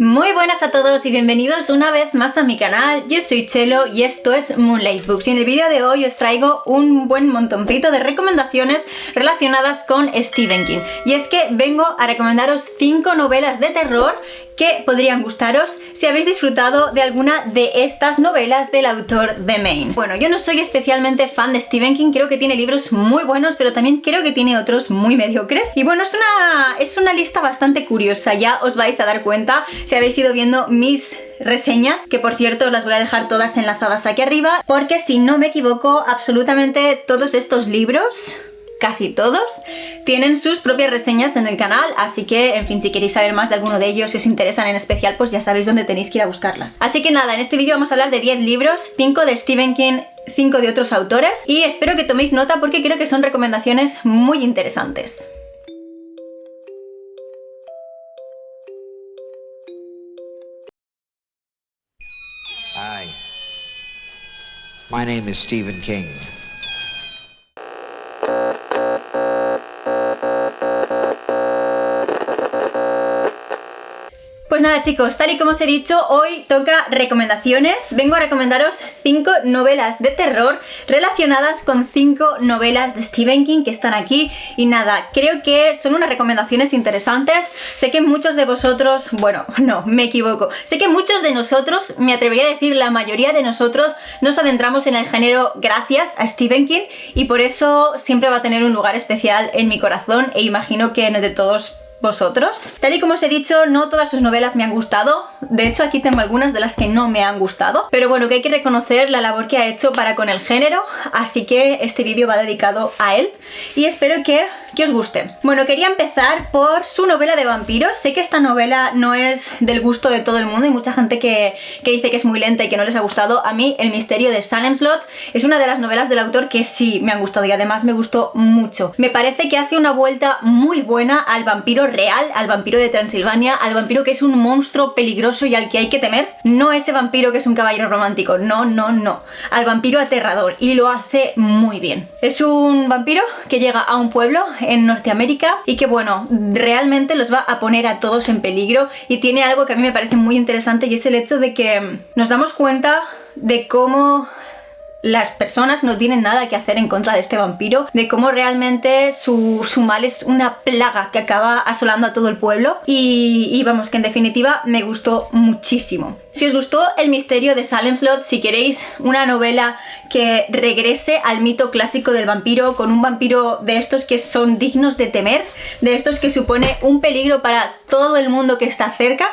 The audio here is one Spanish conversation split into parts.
Muy buenas a todos y bienvenidos una vez más a mi canal. Yo soy Chelo y esto es Moonlight Books, y en el vídeo de hoy os traigo un buen montoncito de recomendaciones relacionadas con Stephen King. Y es que vengo a recomendaros 5 novelas de terror que podrían gustaros si habéis disfrutado de alguna de estas novelas del autor de Maine. Bueno, yo no soy especialmente fan de Stephen King, creo que tiene libros muy buenos, pero también creo que tiene otros muy mediocres. Y bueno, es una lista bastante curiosa, ya os vais a dar cuenta si habéis ido viendo mis reseñas, que por cierto os las voy a dejar todas enlazadas aquí arriba, porque si no me equivoco, absolutamente todos estos libros, casi todos, tienen sus propias reseñas en el canal, así que, en fin, si queréis saber más de alguno de ellos, si os interesan en especial, pues ya sabéis dónde tenéis que ir a buscarlas. Así que nada, en este vídeo vamos a hablar de 10 libros, 5 de Stephen King, 5 de otros autores, y espero que toméis nota porque creo que son recomendaciones muy interesantes. Hi, my name is Stephen King. Pues nada chicos, tal y como os he dicho, hoy toca recomendaciones. Vengo a recomendaros 5 novelas de terror relacionadas con 5 novelas de Stephen King que están aquí. Y nada, creo que son unas recomendaciones interesantes. Sé que muchos de vosotros, bueno, no, me equivoco. Sé que muchos de nosotros, me atrevería a decir la mayoría de nosotros, nos adentramos en el género gracias a Stephen King, y por eso siempre va a tener un lugar especial en mi corazón, e imagino que en el de todos vosotros. Tal y como os he dicho, no todas sus novelas me han gustado. De hecho, aquí tengo algunas de las que no me han gustado, pero bueno, que hay que reconocer la labor que ha hecho para con el género, así que este vídeo va dedicado a él y espero que os guste. Bueno, quería empezar por su novela de vampiros. Sé que esta novela no es del gusto de todo el mundo, y mucha gente que dice que es muy lenta y que no les ha gustado. A mí, El misterio de Salem's Lot es una de las novelas del autor que sí me han gustado, y además me gustó mucho. Me parece que hace una vuelta muy buena al vampiro real, al vampiro de Transilvania, al vampiro que es un monstruo peligroso y al que hay que temer. No ese vampiro que es un caballero romántico, no, no, no. Al vampiro aterrador, y lo hace muy bien. Es un vampiro que llega a un pueblo en Norteamérica y que, bueno, realmente los va a poner a todos en peligro, y tiene algo que a mí me parece muy interesante, y es el hecho de que nos damos cuenta de cómo las personas no tienen nada que hacer en contra de este vampiro, de cómo realmente su mal es una plaga que acaba asolando a todo el pueblo, y vamos, que en definitiva me gustó muchísimo. Si os gustó El misterio de Salem's Lot, si queréis una novela que regrese al mito clásico del vampiro, con un vampiro de estos que son dignos de temer, de estos que supone un peligro para todo el mundo que está cerca,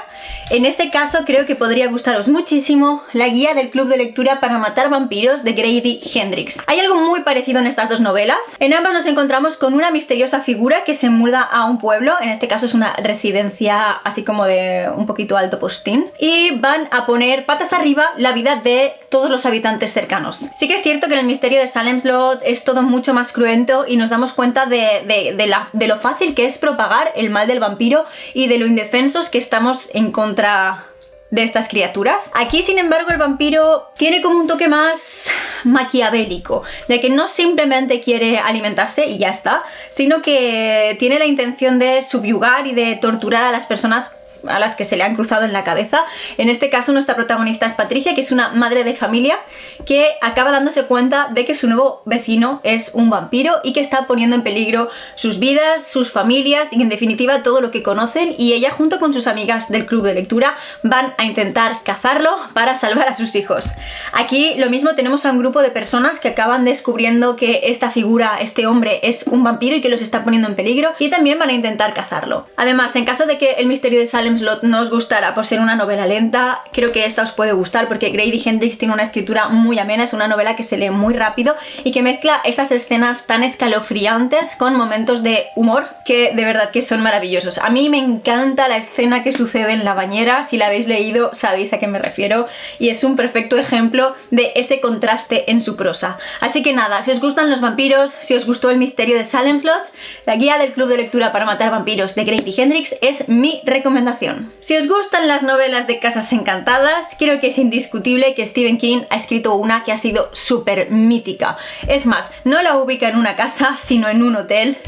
en ese caso creo que podría gustaros muchísimo La guía del club de lectura para matar vampiros de Grady Hendrix. Hay algo muy parecido en estas dos novelas. En ambas nos encontramos con una misteriosa figura que se muda a un pueblo, en este caso es una residencia así como de un poquito alto postín, y van a poner patas arriba la vida de todos los habitantes cercanos. Sí que es cierto que en El misterio de Salem's Lot es todo mucho más cruento, y nos damos cuenta de lo fácil que es propagar el mal del vampiro y de lo indefensos que estamos en contra de estas criaturas. Aquí, sin embargo, el vampiro tiene como un toque más maquiavélico, de que no simplemente quiere alimentarse y ya está, sino que tiene la intención de subyugar y de torturar a las personas a las que se le han cruzado en la cabeza. En este caso nuestra protagonista es Patricia, que es una madre de familia que acaba dándose cuenta de que su nuevo vecino es un vampiro y que está poniendo en peligro sus vidas, sus familias y en definitiva todo lo que conocen, y ella junto con sus amigas del club de lectura van a intentar cazarlo para salvar a sus hijos. Aquí lo mismo, tenemos a un grupo de personas que acaban descubriendo que esta figura, este hombre, es un vampiro y que los está poniendo en peligro, y también van a intentar cazarlo. Además, en caso de que El misterio de Salem's Lot no os gustará por ser una novela lenta, creo que esta os puede gustar porque Grady Hendrix tiene una escritura muy amena. Es una novela que se lee muy rápido y que mezcla esas escenas tan escalofriantes con momentos de humor que de verdad que son maravillosos. A mí me encanta la escena que sucede en la bañera. Si la habéis leído sabéis a qué me refiero, y es un perfecto ejemplo de ese contraste en su prosa. Así que nada, si os gustan los vampiros, si os gustó El misterio de Salem's Lot, La guía del club de lectura para matar vampiros de Grady Hendrix es mi recomendación. Si os gustan las novelas de casas encantadas, creo que es indiscutible que Stephen King ha escrito una que ha sido súper mítica. Es más, no la ubica en una casa, sino en un hotel.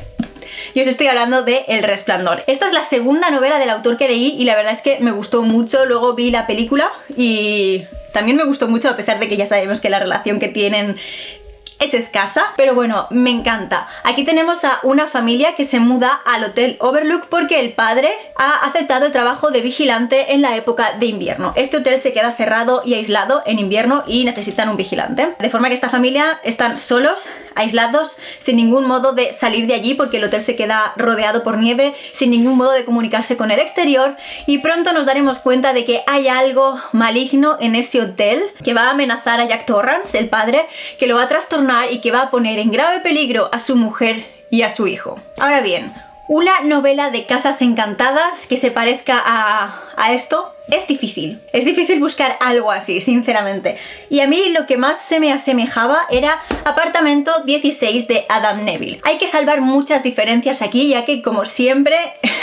Y os estoy hablando de El Resplandor. Esta es la segunda novela del autor que leí y la verdad es que me gustó mucho. Luego vi la película y también me gustó mucho, a pesar de que ya sabemos que la relación que tienen es escasa, pero bueno, me encanta. Aquí tenemos a una familia que se muda al Hotel Overlook porque el padre ha aceptado el trabajo de vigilante en la época de invierno. Este hotel se queda cerrado y aislado en invierno y necesitan un vigilante. De forma que esta familia están solos, aislados, sin ningún modo de salir de allí porque el hotel se queda rodeado por nieve, sin ningún modo de comunicarse con el exterior, y pronto nos daremos cuenta de que hay algo maligno en ese hotel que va a amenazar a Jack Torrance, el padre, que lo va a trastornar y que va a poner en grave peligro a su mujer y a su hijo. Ahora bien, una novela de casas encantadas que se parezca a esto es difícil. Es difícil buscar algo así, sinceramente. Y a mí lo que más se me asemejaba era Apartamento 16 de Adam Neville. Hay que salvar muchas diferencias aquí, ya que, como siempre,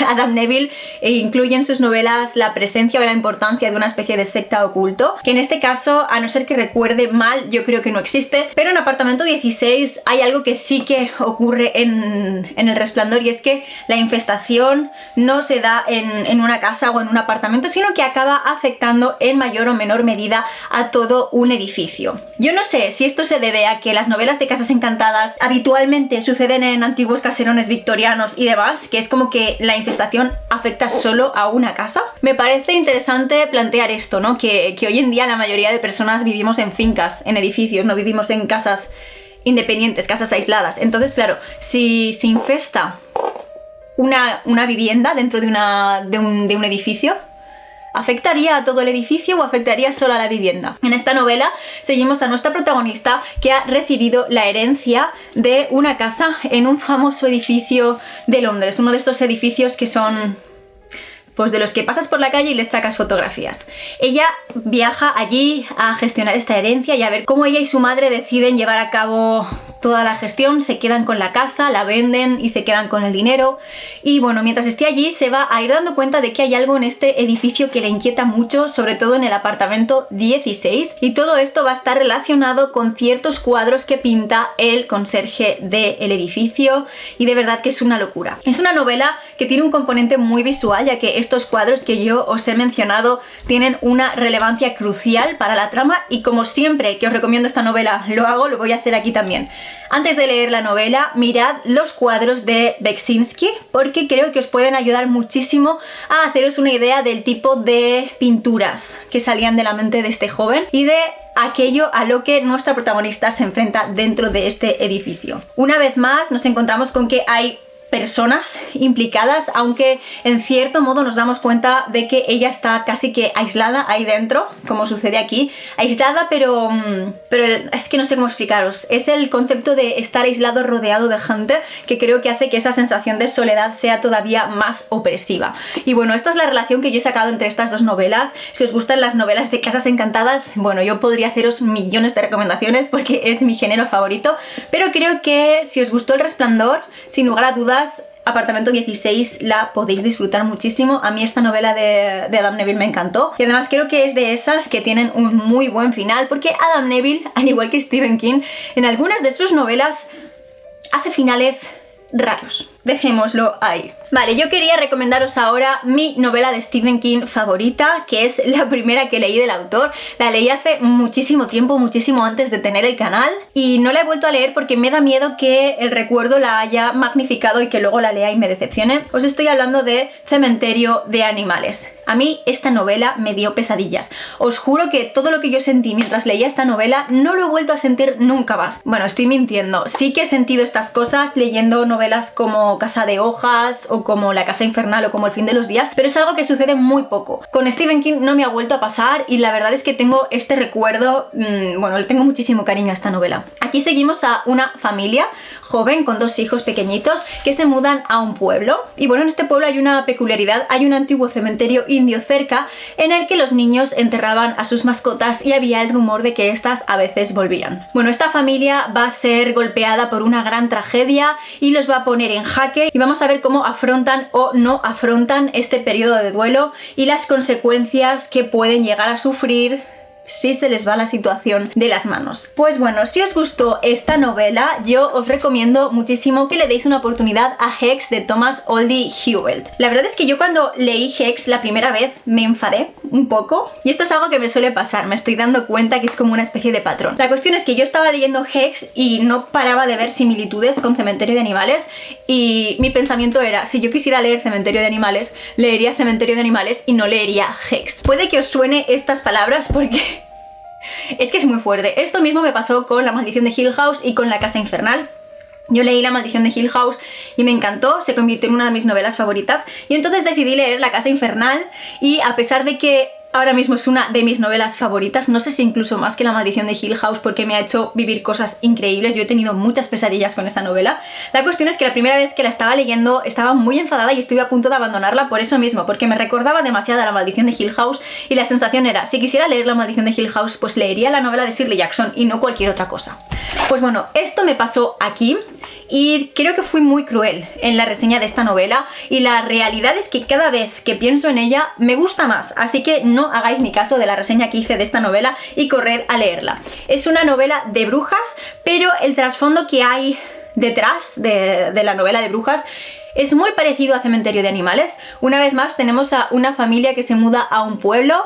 Adam Neville incluye en sus novelas la presencia o la importancia de una especie de secta oculto, que en este caso, a no ser que recuerde mal, yo creo que no existe. Pero en Apartamento 16 hay algo que sí que ocurre en El Resplandor, y es que la infestación no se da en una casa o en un apartamento, sino que acaba afectando en mayor o menor medida a todo un edificio. Yo no sé si esto se debe a que las novelas de casas encantadas habitualmente suceden en antiguos caserones victorianos y demás, que es como que la infestación afecta solo a una casa. Me parece interesante plantear esto, ¿no? Que hoy en día la mayoría de personas vivimos en fincas, en edificios, no vivimos en casas independientes, casas aisladas. Entonces, claro, si se infesta una vivienda dentro de un edificio, ¿afectaría a todo el edificio o afectaría solo a la vivienda? En esta novela seguimos a nuestra protagonista, que ha recibido la herencia de una casa en un famoso edificio de Londres, uno de estos edificios que son, pues, de los que pasas por la calle y les sacas fotografías. Ella viaja allí a gestionar esta herencia y a ver cómo ella y su madre deciden llevar a cabo toda la gestión. Se quedan con la casa, la venden y se quedan con el dinero. Y bueno, mientras esté allí se va a ir dando cuenta de que hay algo en este edificio que le inquieta mucho, sobre todo en el apartamento 16. Y todo esto va a estar relacionado con ciertos cuadros que pinta el conserje del edificio. Y de verdad que es una locura. Es una novela que tiene un componente muy visual, ya que estos cuadros que yo os he mencionado tienen una relevancia crucial para la trama, y como siempre que os recomiendo esta novela lo hago, lo voy a hacer aquí también. Antes de leer la novela, mirad los cuadros de Beksinski, porque creo que os pueden ayudar muchísimo a haceros una idea del tipo de pinturas que salían de la mente de este joven y de aquello a lo que nuestra protagonista se enfrenta dentro de este edificio. Una vez más nos encontramos con que hay personas implicadas, aunque en cierto modo nos damos cuenta de que ella está casi que aislada ahí dentro, como sucede aquí. Aislada, pero es que no sé cómo explicaros. Es el concepto de estar aislado rodeado de gente que creo que hace que esa sensación de soledad sea todavía más opresiva. Y bueno, esta es la relación que yo he sacado entre estas dos novelas. Si os gustan las novelas de casas encantadas, bueno, yo podría haceros millones de recomendaciones porque es mi género favorito, pero creo que si os gustó El Resplandor, sin lugar a dudas, Apartamento 16 la podéis disfrutar muchísimo. A mí esta novela de Adam Neville me encantó, y además creo que es de esas que tienen un muy buen final, porque Adam Neville, al igual que Stephen King, en algunas de sus novelas hace finales raros. Dejémoslo ahí. Vale, yo quería recomendaros ahora mi novela de Stephen King favorita, que es la primera que leí del autor. La leí hace muchísimo tiempo, muchísimo antes de tener el canal, y no la he vuelto a leer porque me da miedo que el recuerdo la haya magnificado y que luego la lea y me decepcione. Os estoy hablando de Cementerio de Animales. A mí esta novela me dio pesadillas. Os juro que todo lo que yo sentí mientras leía esta novela no lo he vuelto a sentir nunca más. Bueno, estoy mintiendo. Sí que he sentido estas cosas leyendo novelas como Casa de Hojas o como La Casa Infernal o como El Fin de los Días, pero es algo que sucede muy poco. Con Stephen King no me ha vuelto a pasar, y la verdad es que tengo este recuerdo, bueno, le tengo muchísimo cariño a esta novela. Aquí seguimos a una familia joven con 2 hijos pequeñitos que se mudan a un pueblo, y bueno, en este pueblo hay una peculiaridad. Hay un antiguo cementerio indio cerca en el que los niños enterraban a sus mascotas y había el rumor de que estas a veces volvían. Bueno, esta familia va a ser golpeada por una gran tragedia y los va a poner en jaque, y vamos a ver cómo afrontan o no afrontan este periodo de duelo y las consecuencias que pueden llegar a sufrir si se les va la situación de las manos. Pues bueno, si os gustó esta novela, yo os recomiendo muchísimo que le deis una oportunidad a Hex de Thomas Oldie Hewell. La verdad es que yo cuando leí Hex la primera vez me enfadé un poco, y esto es algo que me suele pasar, me estoy dando cuenta que es como una especie de patrón. La cuestión es que yo estaba leyendo Hex y no paraba de ver similitudes con Cementerio de Animales, y mi pensamiento era, si yo quisiera leer Cementerio de Animales, leería Cementerio de Animales y no leería Hex. Puede que os suene estas palabras porque es que es muy fuerte. Esto mismo me pasó con La Maldición de Hill House y con La Casa Infernal. Yo leí La Maldición de Hill House y me encantó, se convirtió en una de mis novelas favoritas, y entonces decidí leer La Casa Infernal, y a pesar de que ahora mismo es una de mis novelas favoritas, no sé si incluso más que La Maldición de Hill House, porque me ha hecho vivir cosas increíbles. Yo he tenido muchas pesadillas con esa novela. La cuestión es que la primera vez que la estaba leyendo estaba muy enfadada y estuve a punto de abandonarla por eso mismo, porque me recordaba demasiado a La Maldición de Hill House, y la sensación era, si quisiera leer La Maldición de Hill House, pues leería la novela de Shirley Jackson y no cualquier otra cosa. Pues bueno, esto me pasó aquí, y creo que fui muy cruel en la reseña de esta novela, y la realidad es que cada vez que pienso en ella me gusta más, así que no hagáis ni caso de la reseña que hice de esta novela y corred a leerla. Es una novela de brujas, pero el trasfondo que hay detrás de la novela de brujas es muy parecido a Cementerio de Animales. Una vez más tenemos a una familia que se muda a un pueblo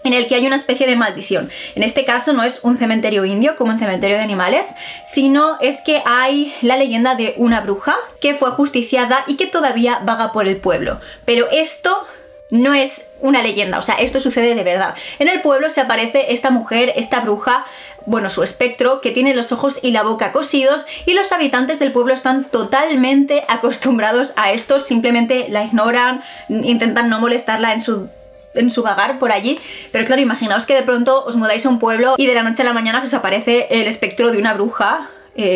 en el que hay una especie de maldición. En este caso no es un cementerio indio como en Cementerio de Animales, sino es que hay la leyenda de una bruja que fue ajusticiada y que todavía vaga por el pueblo. Pero esto no es una leyenda, o sea, esto sucede de verdad. En el pueblo se aparece esta mujer, esta bruja, bueno, su espectro, que tiene los ojos y la boca cosidos, y los habitantes del pueblo están totalmente acostumbrados a esto, simplemente la ignoran, intentan no molestarla en su vagar por allí. Pero claro, imaginaos que de pronto os mudáis a un pueblo y de la noche a la mañana os aparece el espectro de una bruja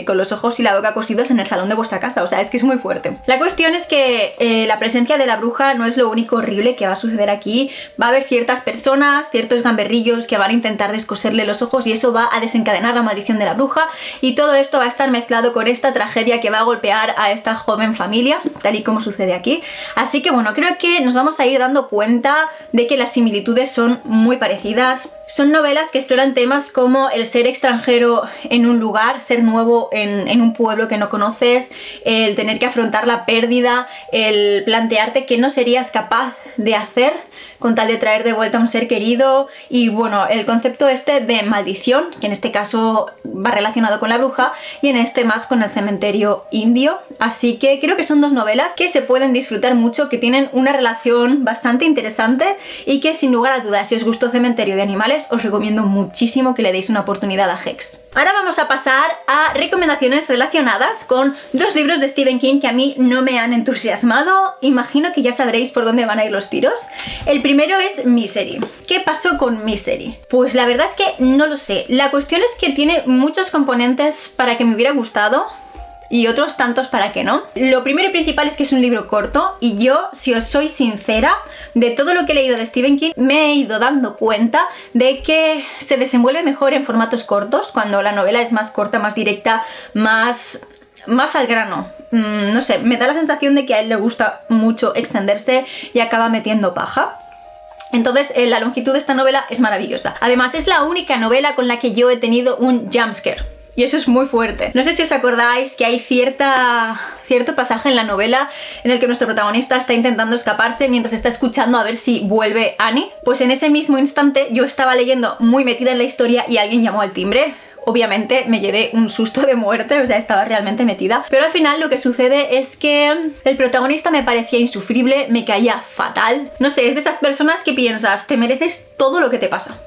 con los ojos y la boca cosidos en el salón de vuestra casa. O sea, es que es muy fuerte. La cuestión es que la presencia de la bruja no es lo único horrible que va a suceder aquí. Va a haber ciertas personas, ciertos gamberrillos que van a intentar descoserle los ojos, y eso va a desencadenar la maldición de la bruja, y todo esto va a estar mezclado con esta tragedia que va a golpear a esta joven familia, tal y como sucede aquí. Así que bueno, creo que nos vamos a ir dando cuenta de que las similitudes son muy parecidas. Son novelas que exploran temas como el ser extranjero en un lugar, ser nuevo en un pueblo que no conoces, el tener que afrontar la pérdida, el plantearte qué no serías capaz de hacer con tal de traer de vuelta a un ser querido, y bueno, el concepto este de maldición, que en este caso va relacionado con la bruja y en este más con el cementerio indio. Así que creo que son dos novelas que se pueden disfrutar mucho, que tienen una relación bastante interesante, y que sin lugar a dudas, si os gustó Cementerio de Animales, os recomiendo muchísimo que le deis una oportunidad a Hex. Ahora vamos a pasar a recomendaciones relacionadas con dos libros de Stephen King que a mí no me han entusiasmado. Imagino que ya sabréis por dónde van a ir los tiros. El primero es Misery. ¿Qué pasó con Misery? Pues la verdad es que no lo sé. La cuestión es que tiene muchos componentes para que me hubiera gustado y otros tantos para que no. Lo primero y principal es que es un libro corto, y yo, si os soy sincera, de todo lo que he leído de Stephen King me he ido dando cuenta de que se desenvuelve mejor en formatos cortos, cuando la novela es más corta, más directa, más al grano. No sé, me da la sensación de que a él le gusta mucho extenderse y acaba metiendo paja. Entonces la longitud de esta novela es maravillosa. Además, es la única novela con la que yo he tenido un jumpscare, y eso es muy fuerte. No sé si os acordáis que hay cierto pasaje en la novela en el que nuestro protagonista está intentando escaparse mientras está escuchando a ver si vuelve Annie. Pues en ese mismo instante yo estaba leyendo muy metida en la historia y alguien llamó al timbre. Obviamente me llevé un susto de muerte, o sea, estaba realmente metida. Pero al final lo que sucede es que el protagonista me parecía insufrible, me caía fatal. No sé, es de esas personas que piensas, te mereces todo lo que te pasa.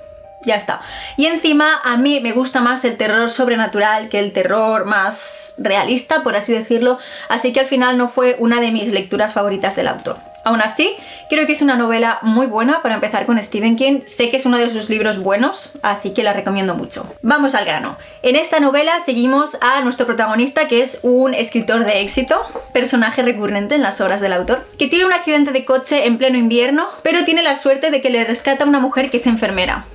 Ya está. Y encima a mí me gusta más el terror sobrenatural que el terror más realista, por así decirlo, así que al final no fue una de mis lecturas favoritas del autor. Aún así, creo que es una novela muy buena para empezar con Stephen King. Sé que es uno de sus libros buenos, así que la recomiendo mucho. Vamos al grano. En esta novela seguimos a nuestro protagonista, que es un escritor de éxito, personaje recurrente en las obras del autor, que tiene un accidente de coche en pleno invierno, pero tiene la suerte de que le rescata una mujer que es enfermera.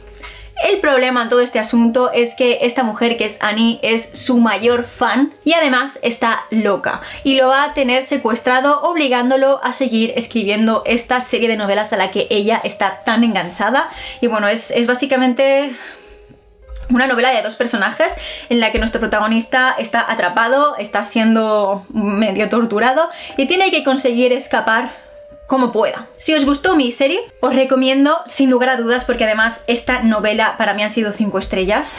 El problema en todo este asunto es que esta mujer, que es Annie, es su mayor fan y además está loca y lo va a tener secuestrado, obligándolo a seguir escribiendo esta serie de novelas a la que ella está tan enganchada. Y bueno, es básicamente una novela de 2 personajes en la que nuestro protagonista está atrapado, está siendo medio torturado y tiene que conseguir escapar como pueda. Si os gustó Misery, os recomiendo sin lugar a dudas, porque además esta novela para mí han sido 5 estrellas,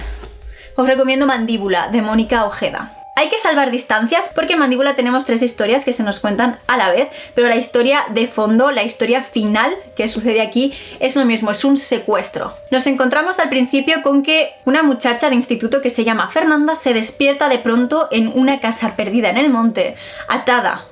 os recomiendo Mandíbula, de Mónica Ojeda. Hay que salvar distancias porque en Mandíbula tenemos 3 historias que se nos cuentan a la vez, pero la historia de fondo, la historia final que sucede aquí es lo mismo, es un secuestro. Nos encontramos al principio con que una muchacha de instituto que se llama Fernanda se despierta de pronto en una casa perdida en el monte, atada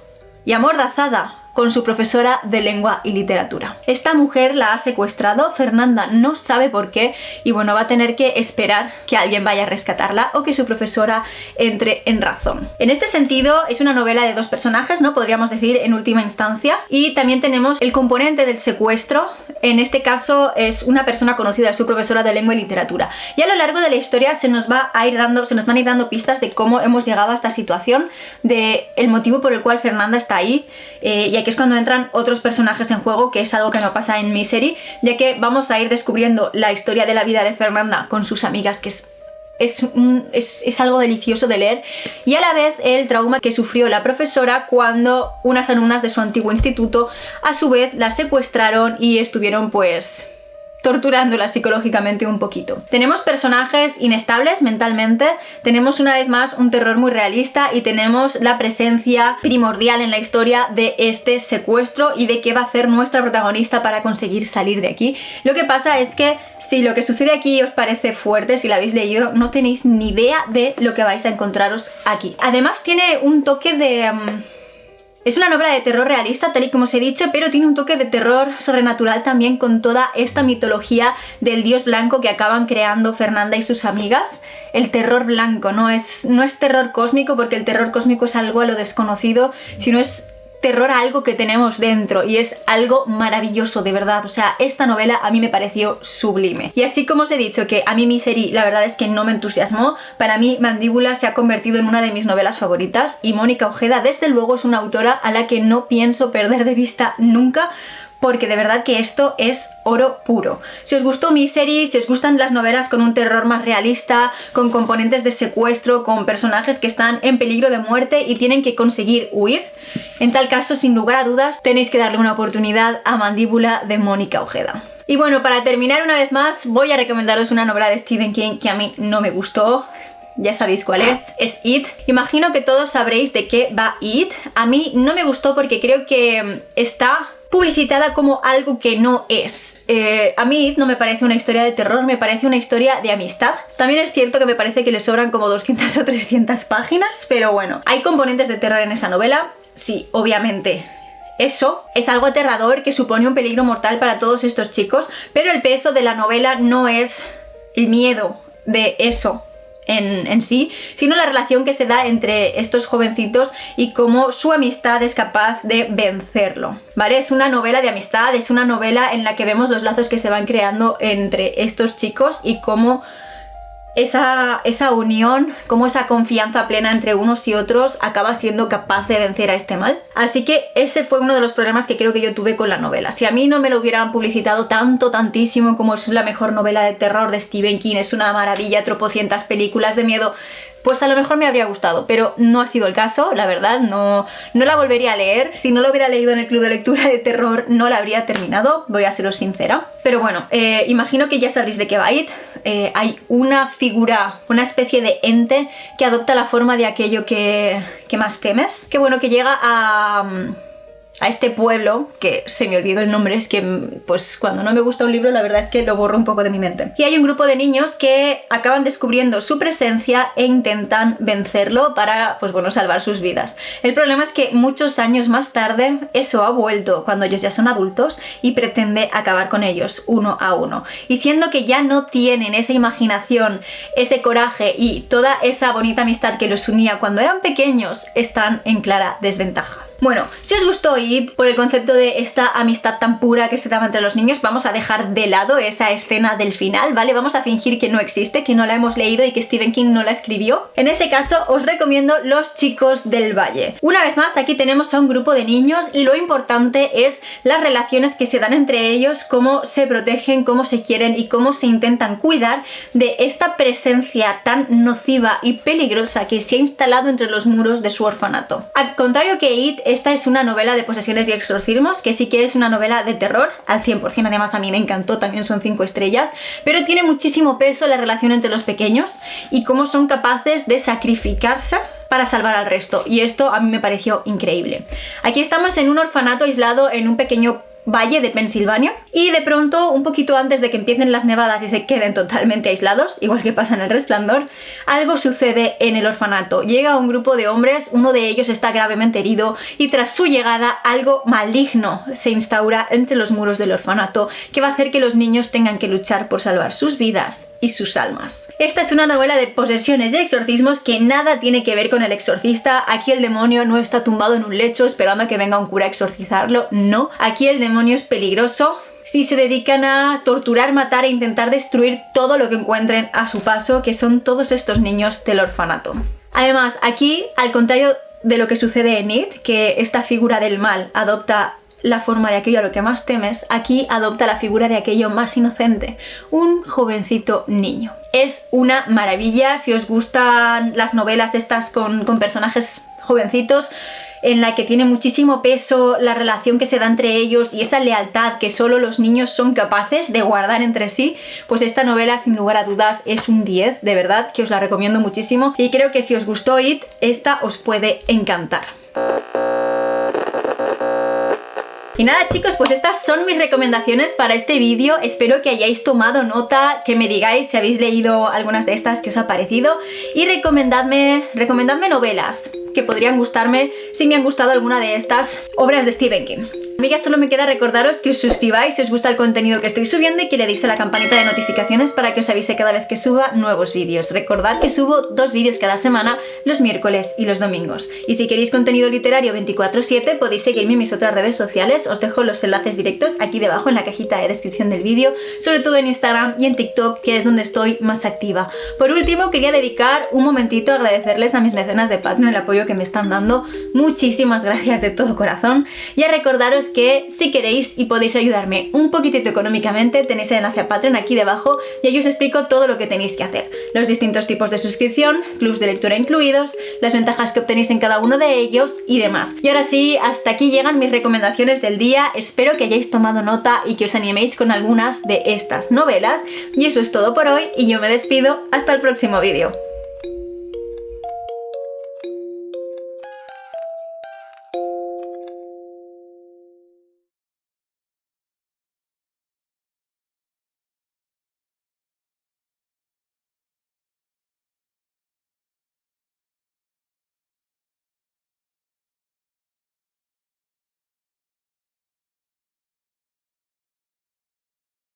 y amordazada con su profesora de lengua y literatura. Esta mujer la ha secuestrado, Fernanda no sabe por qué y bueno, va a tener que esperar que alguien vaya a rescatarla o que su profesora entre en razón. En este sentido es una novela de 2 personajes, ¿no? Podríamos decir en última instancia, y también tenemos el componente del secuestro. En este caso es una persona conocida, su profesora de lengua y literatura. Y a lo largo de la historia se nos van a ir dando pistas de cómo hemos llegado a esta situación, de el motivo por el cual Fernanda está ahí, y aquí es cuando entran otros personajes en juego, que es algo que no pasa en Misery, ya que vamos a ir descubriendo la historia de la vida de Fernanda con sus amigas, que es algo delicioso de leer, y a la vez el trauma que sufrió la profesora cuando unas alumnas de su antiguo instituto a su vez la secuestraron y estuvieron pues torturándola psicológicamente un poquito. Tenemos personajes inestables mentalmente, tenemos una vez más un terror muy realista y tenemos la presencia primordial en la historia de este secuestro y de qué va a hacer nuestra protagonista para conseguir salir de aquí. Lo que pasa es que si lo que sucede aquí os parece fuerte, si la habéis leído, no tenéis ni idea de lo que vais a encontraros aquí. Además tiene un toque de... Es una novela de terror realista, tal y como os he dicho, pero tiene un toque de terror sobrenatural también, con toda esta mitología del dios blanco que acaban creando Fernanda y sus amigas. El terror blanco, no es terror cósmico, porque el terror cósmico es algo a lo desconocido, sino es terror a algo que tenemos dentro, y es algo maravilloso, de verdad. O sea, esta novela a mí me pareció sublime. Y así como os he dicho que a mí Misery la verdad es que no me entusiasmó, para mí Mandíbula se ha convertido en una de mis novelas favoritas, y Mónica Ojeda desde luego es una autora a la que no pienso perder de vista nunca, porque de verdad que esto es oro puro. Si os gustó Misery, si os gustan las novelas con un terror más realista, con componentes de secuestro, con personajes que están en peligro de muerte y tienen que conseguir huir, en tal caso, sin lugar a dudas, tenéis que darle una oportunidad a Mandíbula, de Mónica Ojeda. Y bueno, para terminar una vez más, voy a recomendaros una novela de Stephen King que a mí no me gustó. Ya sabéis cuál es It. Imagino que todos sabréis de qué va It. A mí no me gustó porque creo que está publicitada como algo que no es. A mí It no me parece una historia de terror, me parece una historia de amistad. También es cierto que me parece que le sobran como 200 o 300 páginas, pero bueno, hay componentes de terror en esa novela, sí, obviamente. Eso es algo aterrador que supone un peligro mortal para todos estos chicos, pero el peso de la novela no es el miedo de eso en sí, sino la relación que se da entre estos jovencitos y cómo su amistad es capaz de vencerlo, ¿vale? Es una novela de amistad, es una novela en la que vemos los lazos que se van creando entre estos chicos y cómo esa unión, como esa confianza plena entre unos y otros acaba siendo capaz de vencer a este mal. Así que ese fue uno de los problemas que creo que yo tuve con la novela. Si a mí no me lo hubieran publicitado tantísimo como es la mejor novela de terror de Stephen King, es una maravilla, tropocientas películas de miedo, pues a lo mejor me habría gustado, pero no ha sido el caso, la verdad, no la volvería a leer. Si no lo hubiera leído en el club de lectura de terror, no la habría terminado, voy a seros sincera. Pero bueno, imagino que ya sabréis de qué va It. Hay una figura, una especie de ente que adopta la forma de aquello que más temes. Que bueno, que llega a este pueblo, que se me olvidó el nombre, es que pues cuando no me gusta un libro la verdad es que lo borro un poco de mi mente. Y hay un grupo de niños que acaban descubriendo su presencia e intentan vencerlo para, pues bueno, salvar sus vidas. El problema es que muchos años más tarde eso ha vuelto cuando ellos ya son adultos y pretende acabar con ellos uno a uno. Y siendo que ya no tienen esa imaginación, ese coraje y toda esa bonita amistad que los unía cuando eran pequeños, están en clara desventaja. Bueno, si os gustó It por el concepto de esta amistad tan pura que se daba entre los niños, vamos a dejar de lado esa escena del final, ¿vale? Vamos a fingir que no existe, que no la hemos leído y que Stephen King no la escribió. En ese caso os recomiendo Los chicos del valle. Una vez más, aquí tenemos a un grupo de niños y lo importante es las relaciones que se dan entre ellos, cómo se protegen, cómo se quieren y cómo se intentan cuidar de esta presencia tan nociva y peligrosa que se ha instalado entre los muros de su orfanato. Al contrario que It, esta es una novela de posesiones y exorcismos, que sí que es una novela de terror, al 100%, además a mí me encantó, también son 5 estrellas, pero tiene muchísimo peso la relación entre los pequeños y cómo son capaces de sacrificarse para salvar al resto, y esto a mí me pareció increíble. Aquí estamos en un orfanato aislado en un pequeño valle de Pensilvania y de pronto, un poquito antes de que empiecen las nevadas y se queden totalmente aislados, igual que pasa en El Resplandor, algo sucede en el orfanato. Llega un grupo de hombres, uno de ellos está gravemente herido y tras su llegada algo maligno se instaura entre los muros del orfanato que va a hacer que los niños tengan que luchar por salvar sus vidas y sus almas. Esta es una novela de posesiones y exorcismos que nada tiene que ver con El Exorcista. Aquí el demonio no está tumbado en un lecho esperando a que venga un cura a exorcizarlo, no. Aquí el demonio es peligroso si se dedican a torturar, matar e intentar destruir todo lo que encuentren a su paso, que son todos estos niños del orfanato. Además, aquí, al contrario de lo que sucede en It, que esta figura del mal adopta la forma de aquello a lo que más temes, aquí adopta la figura de aquello más inocente, un jovencito niño. Es una maravilla. Si os gustan las novelas estas con personajes jovencitos, en la que tiene muchísimo peso la relación que se da entre ellos y esa lealtad que solo los niños son capaces de guardar entre sí, pues esta novela sin lugar a dudas es un 10, de verdad que os la recomiendo muchísimo y creo que si os gustó It, esta os puede encantar. Y nada chicos, pues estas son mis recomendaciones para este vídeo. Espero que hayáis tomado nota, que me digáis si habéis leído algunas de estas, que os ha parecido, y recomendadme novelas que podrían gustarme si me han gustado alguna de estas obras de Stephen King. A mí ya solo me queda recordaros que os suscribáis si os gusta el contenido que estoy subiendo y que le deis a la campanita de notificaciones para que os avise cada vez que suba nuevos vídeos. Recordad que subo 2 vídeos cada semana, los miércoles y los domingos. Y si queréis contenido literario 24/7 podéis seguirme en mis otras redes sociales, os dejo los enlaces directos aquí debajo en la cajita de descripción del vídeo, sobre todo en Instagram y en TikTok, que es donde estoy más activa. Por último, quería dedicar un momentito a agradecerles a mis mecenas de Patreon el apoyo que me están dando. Muchísimas gracias de todo corazón, y a recordaros que si queréis y podéis ayudarme un poquitito económicamente, tenéis el enlace a Patreon aquí debajo y ahí os explico todo lo que tenéis que hacer, los distintos tipos de suscripción, clubs de lectura incluidos, las ventajas que obtenéis en cada uno de ellos y demás. Y ahora sí, hasta aquí llegan mis recomendaciones del día. Espero que hayáis tomado nota y que os animéis con algunas de estas novelas, y eso es todo por hoy y yo me despido hasta el próximo vídeo.